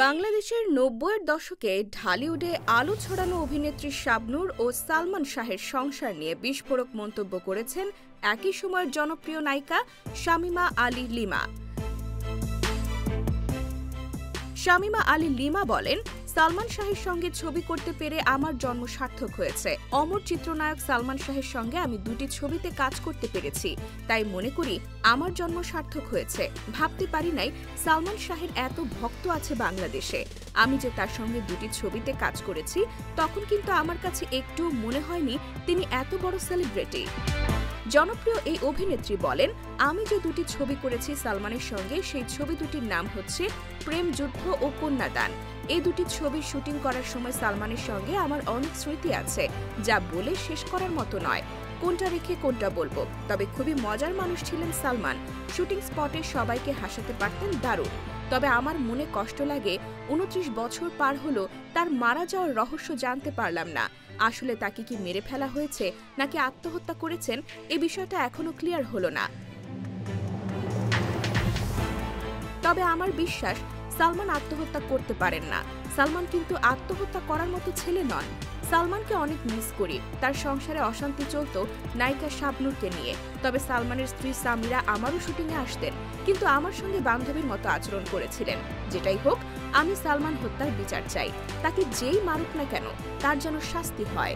বাংলাদেশের ৯০-এর দশকে ঢালিউডে আলো ছড়ানো অভিনেত্রী শাবনূর ও সালমান শাহের সংসার নিয়ে বিস্ফোরক মন্তব্য করেছেন একই সময়ের জনপ্রিয় নায়িকা শামীমা আলী লিমা। শামীমা আলী লিমা বলেন, সালমান শাহের সঙ্গে ছবি করতে পেরে আমার জন্ম সার্থক হয়েছে। অমর চিত্রনায়ক সালমান শাহের সঙ্গে আমি দুটি ছবিতে কাজ করতে পেরেছি, তাই মনে করি আমার জন্ম সার্থক হয়েছে। ভাবতে পারি নাই সালমান শাহের এত ভক্ত আছে বাংলাদেশে। আমি যে তার সঙ্গে দুটি ছবিতে কাজ করেছি, তখন কিন্তু আমার কাছে একটু মনে হয়নি তিনি এত বড় সেলিব্রিটি। জনপ্রিয় এই অভিনেত্রী বলেন, আমি যে দুটি ছবি করেছি সালমানের সঙ্গে, সেই ছবি দুটির নাম হচ্ছে প্রেম যুদ্ধ ও কন্যাদান। এই দুটি ছবির শুটিং করার সময় সালমানের সঙ্গে আমার অনেক স্মৃতি আছে, যা বলে শেষ করার মতো নয়। কোনটা রেখে কোনটা বলবো, তবে খুবই মজার মানুষ ছিলেন সালমান। শুটিং স্পটে সবাইকে হাসাতে পারতেন দারুণ। তবে আমার মনে কষ্ট লাগে, ২৯ বছর পার হলো, তার মারা যাওয়ার রহস্য জানতে পারলাম না। আসলে তাকে কি মেরে ফেলা হয়েছে নাকি আত্মহত্যা করেছেন, এই বিষয়টা এখনো ক্লিয়ার হলো না। তবে আমার বিশ্বাস সালমান আত্মহত্যা করতে পারেন না। সালমান কিন্তু আত্মহত্যা করার মতো ছেলে নন। সালমানকে অনেক মিস করি। তার সংসারে অশান্তি চলত নায়িকা শাবনূরকে নিয়ে। তবে সালমানের স্ত্রী সামিরা আমারও শুটিংয়ে আসতেন, কিন্তু আমার সঙ্গে বান্ধবীর মতো আচরণ করেছিলেন। যেটাই হোক, আমি সালমান হত্যার বিচার চাই। তাকে যেই মারুক না কেন, তার যেন শাস্তি হয়।